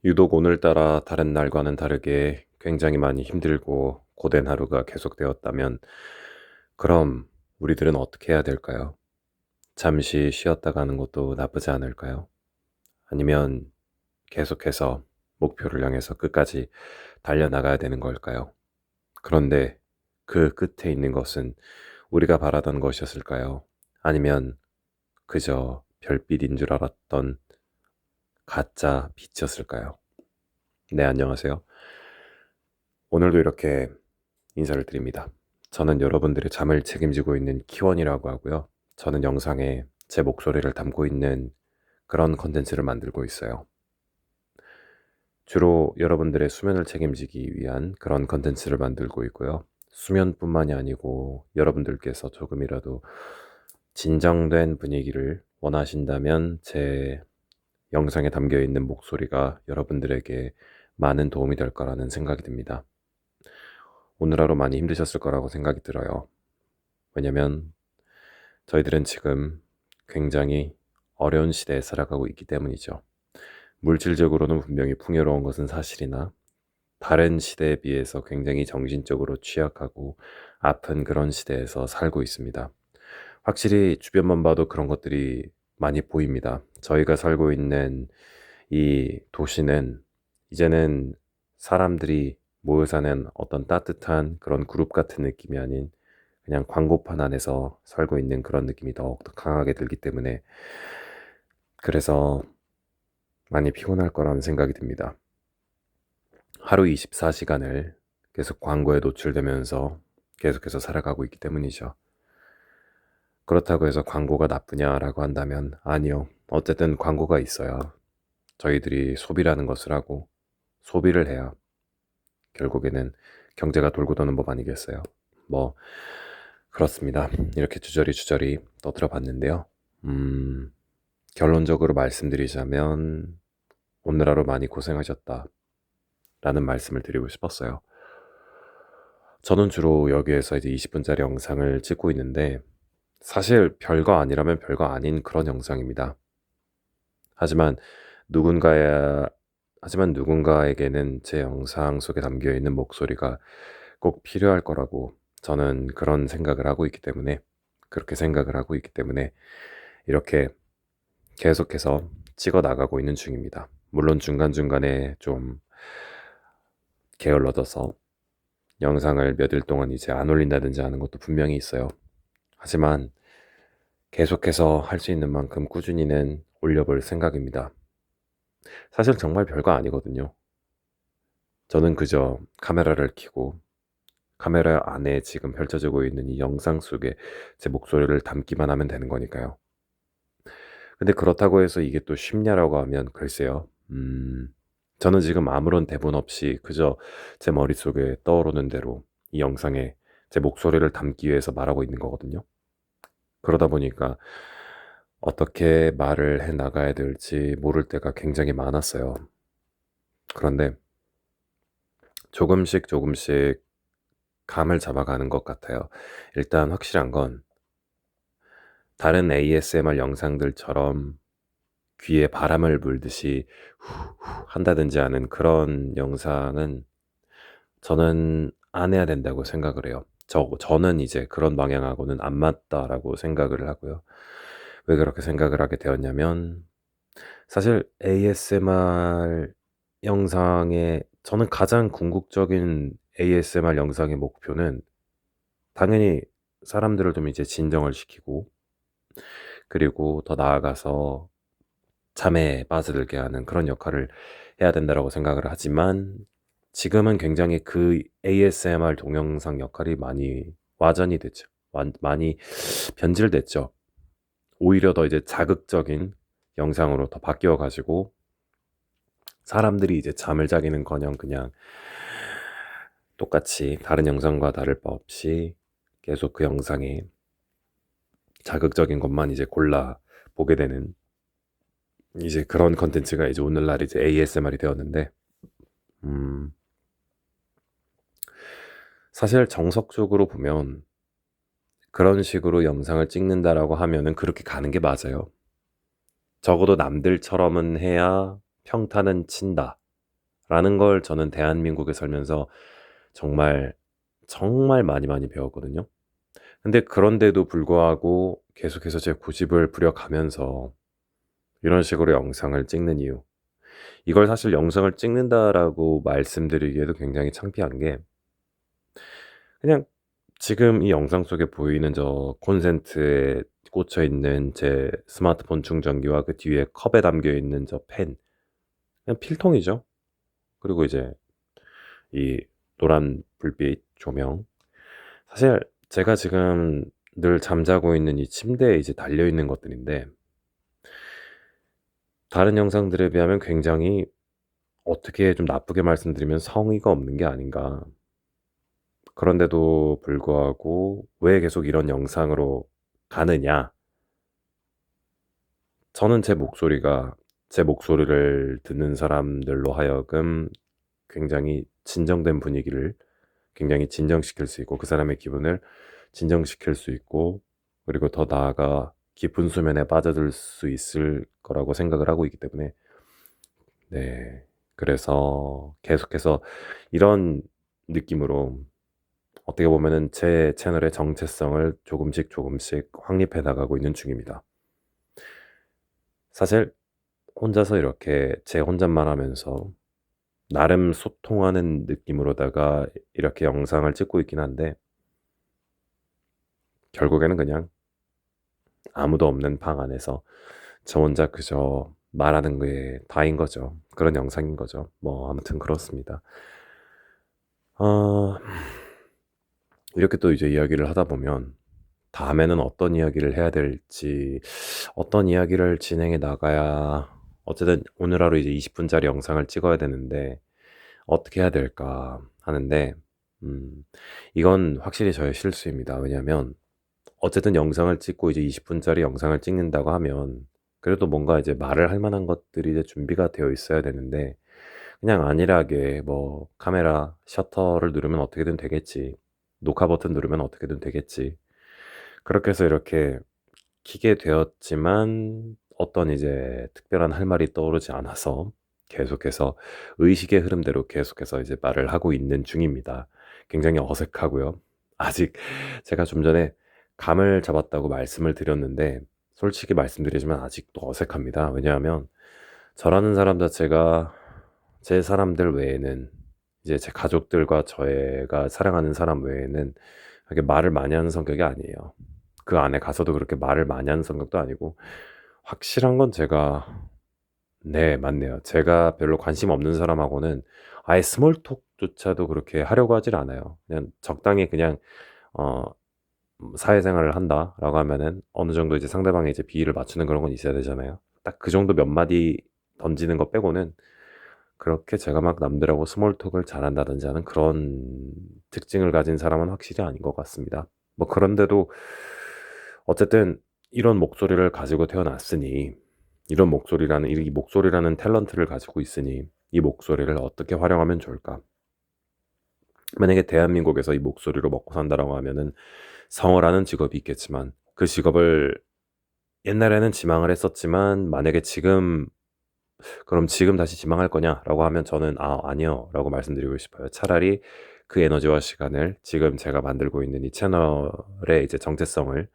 유독 오늘따라 다른 날과는 다르게 굉장히 많이 힘들고 고된 하루가 계속되었다면, 그럼 우리들은 어떻게 해야 될까요? 잠시 쉬었다 가는 것도 나쁘지 않을까요? 아니면 계속해서 목표를 향해서 끝까지 달려나가야 되는 걸까요? 그런데 그 끝에 있는 것은 우리가 바라던 것이었을까요? 아니면 그저 별빛인 줄 알았던 가짜 빛이었을까요? 네, 안녕하세요. 오늘도 이렇게 인사를 드립니다. 저는 여러분들의 잠을 책임지고 있는 키원이라고 하고요. 저는 영상에 제 목소리를 담고 있는 그런 컨텐츠를 만들고 있어요. 주로 여러분들의 수면을 책임지기 위한 그런 컨텐츠를 만들고 있고요. 수면뿐만이 아니고 여러분들께서 조금이라도 진정된 분위기를 원하신다면 제 영상에 담겨 있는 목소리가 여러분들에게 많은 도움이 될 거라는 생각이 듭니다. 오늘 하루 많이 힘드셨을 거라고 생각이 들어요. 왜냐면 저희들은 지금 굉장히 어려운 시대에 살아가고 있기 때문이죠. 물질적으로는 분명히 풍요로운 것은 사실이나 다른 시대에 비해서 굉장히 정신적으로 취약하고 아픈 그런 시대에서 살고 있습니다. 확실히 주변만 봐도 그런 것들이 많이 보입니다. 저희가 살고 있는 이 도시는 이제는 사람들이 모여 사는 어떤 따뜻한 그런 그룹 같은 느낌이 아닌 그냥 광고판 안에서 살고 있는 그런 느낌이 더욱더 강하게 들기 때문에, 그래서 많이 피곤할 거라는 생각이 듭니다. 하루 24시간을 계속 광고에 노출되면서 계속해서 살아가고 있기 때문이죠. 그렇다고 해서 광고가 나쁘냐라고 한다면 아니요. 어쨌든 광고가 있어야 저희들이 소비라는 것을 하고, 소비를 해야 결국에는 경제가 돌고 도는 법 아니겠어요? 뭐 그렇습니다. 이렇게 주저리 떠들어 봤는데요. 결론적으로 말씀드리자면 오늘 하루 많이 고생하셨다 라는 말씀을 드리고 싶었어요. 저는 주로 여기에서 이제 20분짜리 영상을 찍고 있는데, 사실 별거 아니라면 별거 아닌 그런 영상입니다. 하지만 누군가야 하지만 누군가에게는 제 영상 속에 담겨 있는 목소리가 꼭 필요할 거라고 저는 그런 생각을 하고 있기 때문에, 그렇게 생각을 하고 있기 때문에 이렇게 계속해서 찍어 나가고 있는 중입니다. 물론 중간중간에 좀 게을러져서 영상을 몇 일 동안 이제 안 올린다든지 하는 것도 분명히 있어요. 하지만 계속해서 할 수 있는 만큼 꾸준히는 올려볼 생각입니다. 사실 정말 별거 아니거든요. 저는 그저 카메라를 켜고 카메라 안에 지금 펼쳐지고 있는 이 영상 속에 제 목소리를 담기만 하면 되는 거니까요. 근데 그렇다고 해서 이게 또 쉽냐라고 하면 글쎄요. 저는 지금 아무런 대본 없이 그저 제 머릿속에 떠오르는 대로 이 영상에 제 목소리를 담기 위해서 말하고 있는 거거든요. 그러다 보니까 어떻게 말을 해 나가야 될지 모를 때가 굉장히 많았어요. 그런데 조금씩 감을 잡아가는 것 같아요. 일단 확실한 건 다른 ASMR 영상들처럼 귀에 바람을 불듯이 후후 한다든지 하는 그런 영상은 저는 안 해야 된다고 생각을 해요. 저는 이제 그런 방향하고는 안 맞다라고 생각을 하고요. 왜 그렇게 생각을 하게 되었냐면, 사실 ASMR 영상의 저는 가장 궁극적인 ASMR 영상의 목표는 당연히 사람들을 좀 이제 진정을 시키고, 그리고 더 나아가서 잠에 빠져들게 하는 그런 역할을 해야 된다라고 생각을 하지만, 지금은 굉장히 그 ASMR 동영상 역할이 많이 와전이 됐죠. 많이 변질됐죠. 오히려 더 이제 자극적인 영상으로 더 바뀌어 가지고 사람들이 이제 잠을 자기는커녕 그냥 똑같이 다른 영상과 다를 바 없이 계속 그 영상에 자극적인 것만 이제 골라 보게 되는, 이제 그런 컨텐츠가 이제 오늘날 이제 ASMR이 되었는데, 음 사실 정석적으로 보면 그런 식으로 영상을 찍는다라고 하면은 그렇게 가는 게 맞아요. 적어도 남들처럼은 해야 평타는 친다. 라는 걸 저는 대한민국에 살면서 정말, 정말 많이 배웠거든요. 근데 그런데도 불구하고 계속해서 제 고집을 부려가면서 이런 식으로 영상을 찍는 이유. 이걸 사실 영상을 찍는다라고 말씀드리기에도 굉장히 창피한 게 그냥 지금 이 영상 속에 보이는 저 콘센트에 꽂혀 있는 제 스마트폰 충전기와 그 뒤에 컵에 담겨 있는 저 펜. 그냥 필통이죠. 그리고 이제 이 노란 불빛 조명. 사실 제가 지금 늘 잠자고 있는 이 침대에 이제 달려 있는 것들인데 다른 영상들에 비하면 굉장히 어떻게 좀 나쁘게 말씀드리면 성의가 없는 게 아닌가. 그런데도 불구하고 왜 계속 이런 영상으로 가느냐. 저는 제 목소리를 듣는 사람들로 하여금 굉장히 진정된 분위기를 굉장히 진정시킬 수 있고 그 사람의 기분을 진정시킬 수 있고 그리고 더 나아가 깊은 수면에 빠져들 수 있을 거라고 생각을 하고 있기 때문에 네. 그래서 계속해서 이런 느낌으로 어떻게 보면은 제 채널의 정체성을 조금씩 확립해 나가고 있는 중입니다. 사실 혼자서 이렇게 제 혼잣말 하면서 나름 소통하는 느낌으로다가 이렇게 영상을 찍고 있긴 한데 결국에는 그냥 아무도 없는 방 안에서 저 혼자 그저 말하는 게 다인 거죠. 그런 영상인 거죠. 뭐 아무튼 그렇습니다. 어 이렇게 또 이제 이야기를 하다 보면 다음에는 어떤 이야기를 해야 될지 어떤 이야기를 진행해 나가야 어쨌든 오늘 하루 이제 20 분짜리 영상을 찍어야 되는데 '어떻게 해야 될까?' 하는데 음 이건 확실히 저의 실수입니다. 왜냐하면 어쨌든 영상을 찍고 이제 20 분짜리 영상을 찍는다고 하면 그래도 뭔가 이제 말을 할 만한 것들이 이제 준비가 되어 있어야 되는데 그냥 안일하게 뭐 '카메라 셔터를 누르면 어떻게든 되겠지. 녹화 버튼 누르면 어떻게든 되겠지.' 그렇게 해서 이렇게 키게 되었지만 어떤 이제 특별한 할 말이 떠오르지 않아서 계속해서 의식의 흐름대로 계속해서 이제 말을 하고 있는 중입니다. 굉장히 어색하고요. 아직 제가 좀 전에 감을 잡았다고 말씀을 드렸는데 솔직히 말씀드리지만 아직도 어색합니다. 왜냐하면 저라는 사람 자체가 제 사람들 외에는 이제 제 가족들과 제가 사랑하는 사람 외에는 그렇게 말을 많이 하는 성격이 아니에요. 그 안에 가서도 그렇게 말을 많이 하는 성격도 아니고 확실한 건 제가 네 맞네요. 제가 별로 관심 없는 사람하고는 아예 스몰 톡조차도 그렇게 하려고 하질 않아요. 그냥 적당히 그냥 어 '사회생활을 한다.'라고 하면은 어느 정도 이제 상대방의 이제 비위를 맞추는 그런 건 있어야 되잖아요. 딱 그 정도 몇 마디 던지는 거 빼고는 그렇게 제가 막 남들하고 스몰 톡을 잘한다든지 하는 그런 특징을 가진 사람은 확실히 아닌 것 같습니다. 뭐 그런데도 어쨌든 이런 목소리를 가지고 태어났으니 이 목소리라는 탤런트를 가지고 있으니 이 목소리를 어떻게 활용하면 좋을까? 만약에 대한민국에서 이 목소리로 먹고 산다라고 하면은 성우라는 직업이 있겠지만 그 직업을 옛날에는 지망을 했었지만 만약에 지금 "그럼 지금 다시 지망할 거냐?"라고 하면 저는 "아 아니요."라고 말씀드리고 싶어요. 차라리 그 에너지와 시간을 지금 제가 만들고 있는 이 채널의 이제 정체성을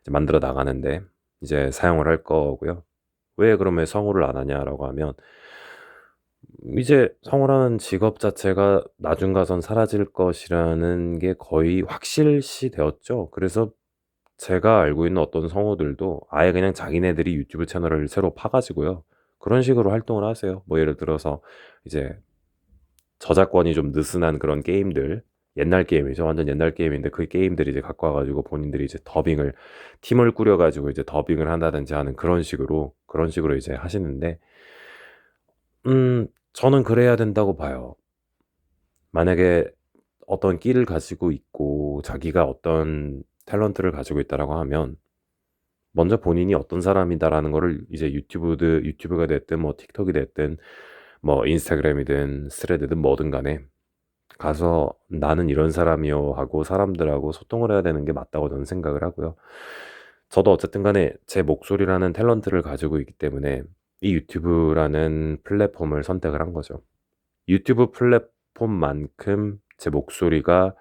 이제 만들어 나가는데 이제 사용을 할 거고요. "왜 그럼 왜 성우를 안 하냐?"라고 하면 이제 성우라는 직업 자체가 나중 가선 사라질 것이라는 게 거의 확실시 되었죠. 그래서 제가 알고 있는 어떤 성우들도 아예 그냥 자기네들이 유튜브 채널을 새로 파 가지고요. 그런 식으로 활동을 하세요. 뭐 예를 들어서 이제 저작권이 좀 느슨한 그런 게임들 옛날 게임이죠. 완전 옛날 게임인데 그 게임들 이제 갖고 와 가지고 본인들이 이제 더빙을 팀을 꾸려 가지고 이제 더빙을 한다든지 하는 그런 식으로 이제 하시는데 저는 그래야 된다고 봐요. 만약에 어떤 끼를 가지고 있고 자기가 어떤 탤런트를 가지고 있다라고 하면 먼저 본인이 어떤 사람이다라는 거를 이제 유튜브가 됐든 뭐 틱톡이 됐든 뭐 인스타그램이든 스레드든 뭐든 간에 가서 '나는 이런 사람이요.' 하고 사람들하고 소통을 해야 되는 게 맞다고 저는 생각을 하고요. 저도 어쨌든 간에 제 목소리라는 탤런트를 가지고 있기 때문에 이 유튜브라는 플랫폼을 선택을 한 거죠. 유튜브 플랫폼만큼 제 목소리가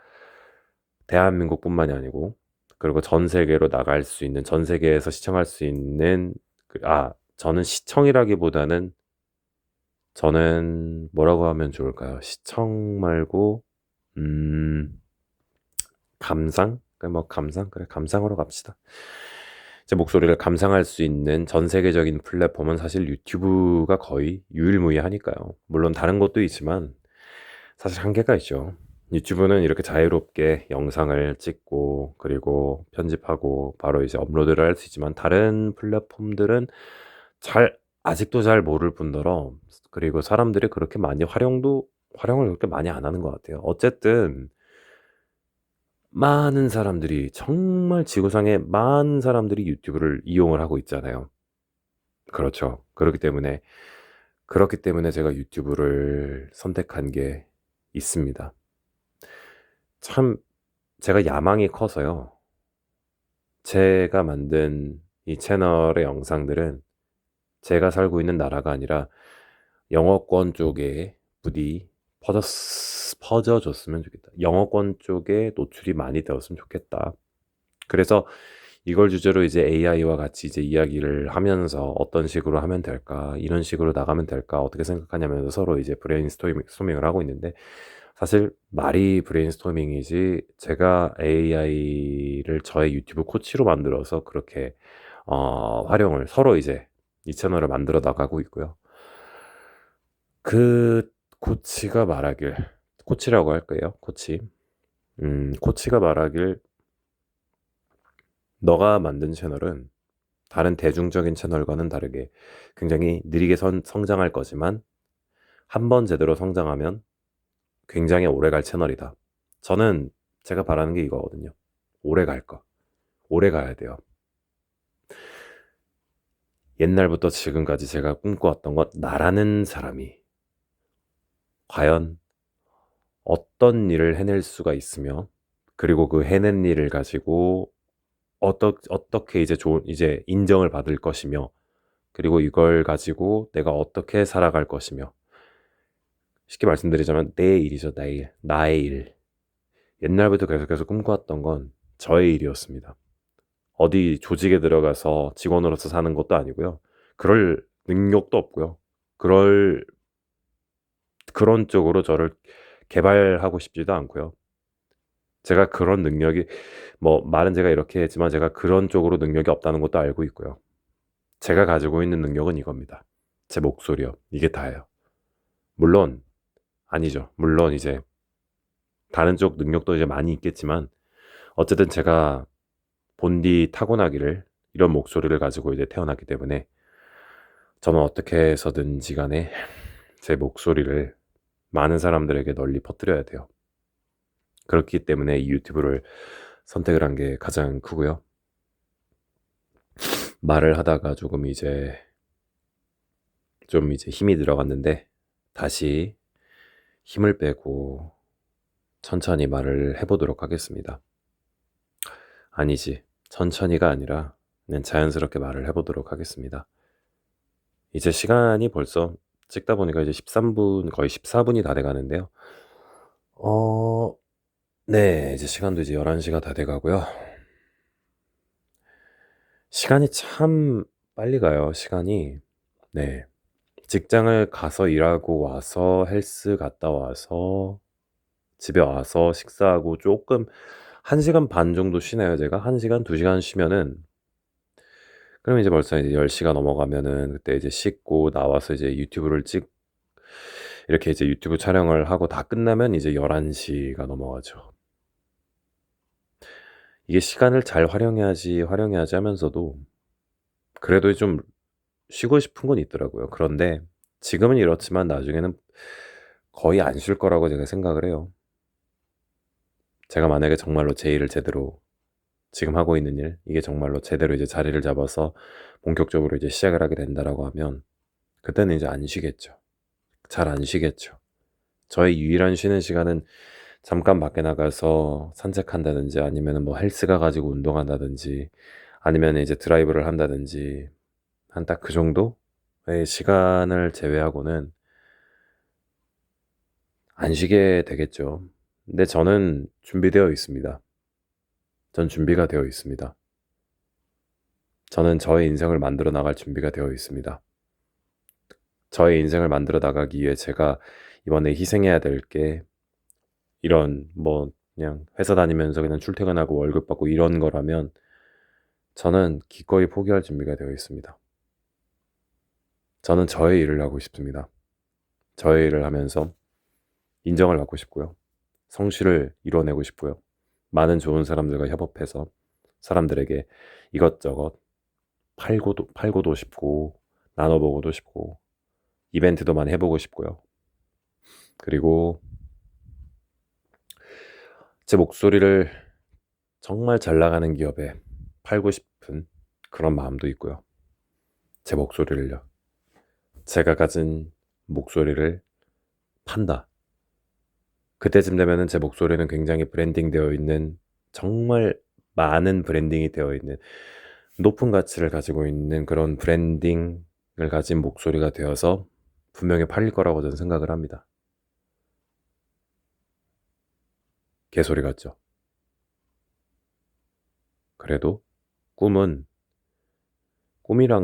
대한민국뿐만이 아니고 그리고 전 세계로 나갈 수 있는 전 세계에서 시청할 수 있는 저는 시청이라기보다는 저는 뭐라고 하면 좋을까요? 시청 말고 감상? 감상? 그래, 감상으로 갑시다. 제 목소리를 감상할 수 있는 전 세계적인 플랫폼은 사실 유튜브가 거의 유일무이하니까요. 물론 다른 것도 있지만 사실 한계가 있죠. 유튜브는 이렇게 자유롭게 영상을 찍고 그리고 편집하고 바로 이제 업로드를 할 수 있지만 다른 플랫폼들은 아직도 잘 모를 뿐더러 그리고 사람들이 그렇게 많이 활용을 그렇게 많이 안 하는 것 같아요. 어쨌든 많은 사람들이 정말 지구상에 많은 사람들이 유튜브를 이용을 하고 있잖아요. 그렇죠. 그렇기 때문에 제가 유튜브를 선택한 게 있습니다. 참 제가 야망이 커서요. 제가 만든 이 채널의 영상들은 제가 살고 있는 나라가 아니라 영어권 쪽에 부디 퍼져줬으면 좋겠다. 영어권 쪽에 노출이 많이 되었으면 좋겠다. 그래서 이걸 주제로 이제 AI와 같이 이제 이야기를 하면서 어떤 식으로 하면 될까, 이런 식으로 나가면 될까, 어떻게 생각하냐면서 서로 이제 브레인스토밍을 하고 있는데, 사실 말이 브레인스토밍이지, 제가 AI를 저의 유튜브 코치로 만들어서 그렇게, 활용을 서로 이제 이 채널을 만들어 나가고 있고요. 그 코치가 말하길, 코치라고 할까요? 코치. 코치가 말하길, 너가 만든 채널은 다른 대중적인 채널과는 다르게 굉장히 느리게 성장할 거지만 한 번 제대로 성장하면 굉장히 오래 갈 채널이다. 저는 제가 바라는 게 이거거든요. 오래 갈 거. 오래 가야 돼요. 옛날부터 지금까지 제가 꿈꿔왔던 것, 나라는 사람이 과연 어떤 일을 해낼 수가 있으며 그리고 그 해낸 일을 가지고 어떻게 이제 인정을 받을 것이며 그리고 이걸 가지고 내가 어떻게 살아갈 것이며 쉽게 말씀드리자면 내 일이죠. 나의 일. 옛날부터 계속해서 꿈꿔왔던 건 저의 일이었습니다. 어디 조직에 들어가서 직원으로서 사는 것도 아니고요. 그럴 능력도 없고요. 그런 쪽으로 저를 개발하고 싶지도 않고요. 제가 그런 능력이 말은 제가 이렇게 했지만 제가 그런 쪽으로 능력이 없다는 것도 알고 있고요. 제가 가지고 있는 능력은 이겁니다. 제 목소리요. 이게 다예요. 물론 아니죠. 물론 이제 다른 쪽 능력도 이제 많이 있겠지만 어쨌든 제가 본디 타고나기를 이런 목소리를 가지고 이제 태어났기 때문에 저는 어떻게 해서든지 간에 제 목소리를 많은 사람들에게 널리 퍼뜨려야 돼요. 그렇기 때문에 이 유튜브를 선택을 한 게 가장 크고요. 말을 하다가 좀 이제 힘이 들어갔는데 다시 힘을 빼고 천천히 말을 해보도록 하겠습니다. 아니지, 천천히가 아니라 그냥 자연스럽게 말을 해보도록 하겠습니다. 이제 시간이 벌써 찍다 보니까 이제 13분, 거의 14분이 다 돼가는데요. 네, 이제 시간도 이제 11시가 다 돼가고요. 시간이 참 빨리 가요, 시간이. 네. 직장을 가서 일하고 와서 헬스 갔다 와서 집에 와서 식사하고 조금 1시간 반 정도 쉬네요, 제가. 1시간, 2시간 쉬면은 그럼 이제 벌써 이제 10시가 넘어가면은 그때 이제 씻고 나와서 이제 이렇게 이제 유튜브 촬영을 하고 다 끝나면 이제 11시가 넘어가죠. 이게 시간을 잘 활용해야지 하면서도 그래도 좀 쉬고 싶은 건 있더라고요. 그런데 지금은 이렇지만 나중에는 거의 안 쉴 거라고 제가 생각을 해요. 제가 만약에 정말로 제 일을 제대로 지금 하고 있는 일, 이게 정말로 제대로 이제 자리를 잡아서 본격적으로 이제 시작을 하게 된다라고 하면 그때는 이제 안 쉬겠죠. 잘 안 쉬겠죠. 저의 유일한 쉬는 시간은 잠깐 밖에 나가서 산책한다든지 아니면 뭐 헬스 가가지고 운동한다든지 아니면 이제 드라이브를 한다든지 한 딱 그 정도의 시간을 제외하고는 안 쉬게 되겠죠. 근데 저는 준비되어 있습니다. 전 준비가 되어 있습니다. 저는 저의 인생을 만들어 나갈 준비가 되어 있습니다. 저의 인생을 만들어 나가기 위해 제가 이번에 희생해야 될 게 이런 그냥 회사 다니면서 그냥 출퇴근하고 월급 받고 이런 거라면 저는 기꺼이 포기할 준비가 되어 있습니다. 저는 저의 일을 하고 싶습니다. 저의 일을 하면서 인정을 받고 싶고요. 성취를 이뤄내고 싶고요. 많은 좋은 사람들과 협업해서 사람들에게 이것저것 팔고도 싶고, 나눠보고도 싶고, 이벤트도 많이 해보고 싶고요. 그리고 제 목소리를 정말 잘 나가는 기업에 팔고 싶은 그런 마음도 있고요. 제 목소리를요. 제가 가진 목소리를 판다. 그때쯤 되면은 제 목소리는 굉장히 브랜딩 되어 있는, 정말 많은 브랜딩이 되어 있는, 높은 가치를 가지고 있는 그런 브랜딩을 가진 목소리가 되어서 분명히 팔릴 거라고 저는 생각을 합니다. 개소리 같죠? 그래도 꿈이란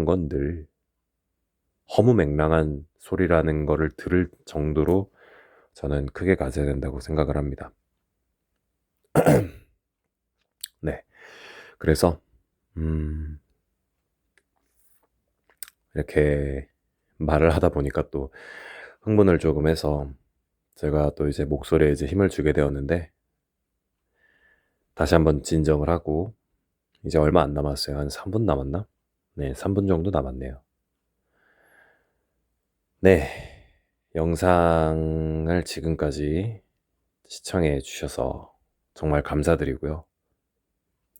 건 늘 허무맹랑한 소리라는 거를 들을 정도로 저는 크게 가져야 된다고 생각을 합니다. 네. 그래서, 음, 이렇게 말을 하다 보니까 또 흥분을 조금 해서 제가 또 이제 목소리에 이제 힘을 주게 되었는데, 다시 한번 진정을 하고, 이제 얼마 안 남았어요. 한 3분 남았나? 네, 3분 정도 남았네요. 네. 영상을 지금까지 시청해 주셔서 정말 감사드리고요.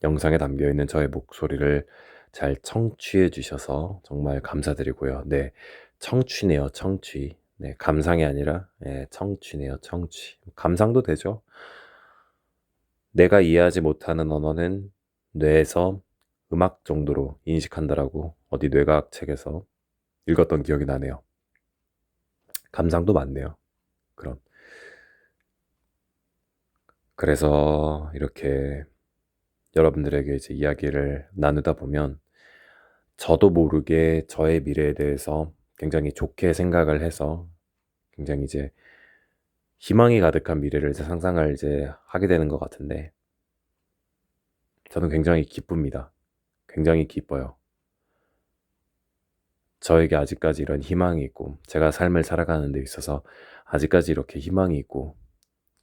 영상에 담겨 있는 저의 목소리를 잘 청취해 주셔서 정말 감사드리고요. 네. 청취네요, 청취. 네, 감상이 아니라, 청취네요, 청취. 감상도 되죠. 내가 이해하지 못하는 언어는 뇌에서 음악 정도로 인식한다라고 어디 뇌과학 책에서 읽었던 기억이 나네요. 감상도 많네요. 그럼. 그래서 이렇게 여러분들에게 이제 이야기를 나누다 보면 저도 모르게 저의 미래에 대해서 굉장히 좋게 생각을 해서 굉장히 이제 희망이 가득한 미래를 이제 상상을 이제 하게 되는 것 같은데, 저는 굉장히 기쁩니다. 굉장히 기뻐요. 저에게 아직까지 이런 희망이 있고, 제가 삶을 살아가는 데 있어서 아직까지 이렇게 희망이 있고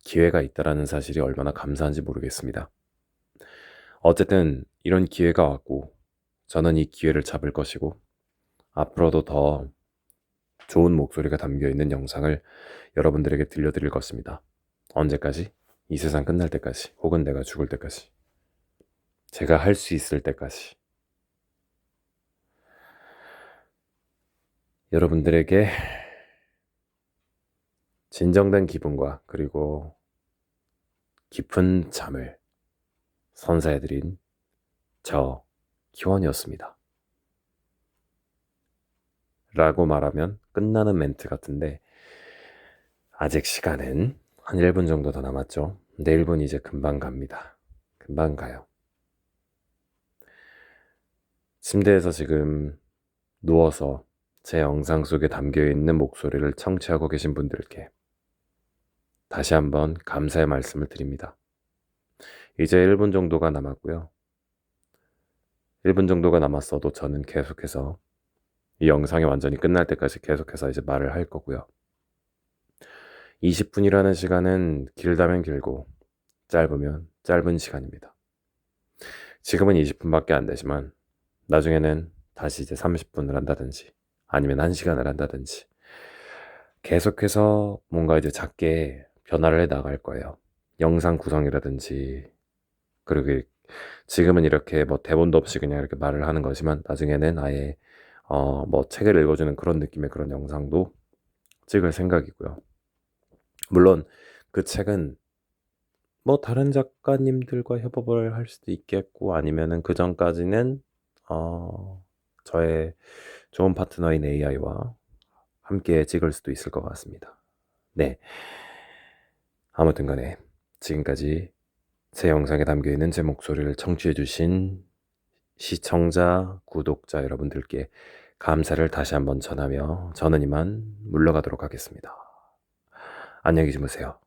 기회가 있다라는 사실이 얼마나 감사한지 모르겠습니다. 어쨌든 이런 기회가 왔고 저는 이 기회를 잡을 것이고, 앞으로도 더 좋은 목소리가 담겨 있는 영상을 여러분들에게 들려드릴 것입니다. 언제까지? 이 세상 끝날 때까지, 혹은 내가 죽을 때까지, 제가 할 수 있을 때까지 여러분들에게 진정된 기분과 그리고 깊은 잠을 선사해드린 저 기원이었습니다. 라고 말하면 끝나는 멘트 같은데, 아직 시간은 한 1분 정도 더 남았죠. 근데 1분 이제 금방 갑니다. 금방 가요. 침대에서 지금 누워서 제 영상 속에 담겨있는 목소리를 청취하고 계신 분들께 다시 한번 감사의 말씀을 드립니다. 이제 1분 정도가 남았고요. 1분 정도가 남았어도 저는 계속해서 이 영상이 완전히 끝날 때까지 계속해서 이제 말을 할 거고요. 20분이라는 시간은 길다면 길고 짧으면 짧은 시간입니다. 지금은 20분밖에 안 되지만 나중에는 다시 이제 30분을 한다든지 아니면 1시간을 한다든지 계속해서 뭔가 이제 작게 변화를 해 나갈 거예요. 영상 구성이라든지, 그리고 지금은 이렇게 뭐 대본도 없이 그냥 이렇게 말을 하는 거지만 나중에는 아예 뭐 책을 읽어주는 그런 느낌의 그런 영상도 찍을 생각이고요. 물론 그 책은 뭐 다른 작가님들과 협업을 할 수도 있겠고, 아니면은 그 전까지는 저의 좋은 파트너인 AI와 함께 찍을 수도 있을 것 같습니다. 네. 아무튼 간에 지금까지 제 영상에 담겨 있는 제 목소리를 청취해 주신 시청자, 구독자 여러분들께 감사를 다시 한번 전하며 저는 이만 물러가도록 하겠습니다. 안녕히 주무세요.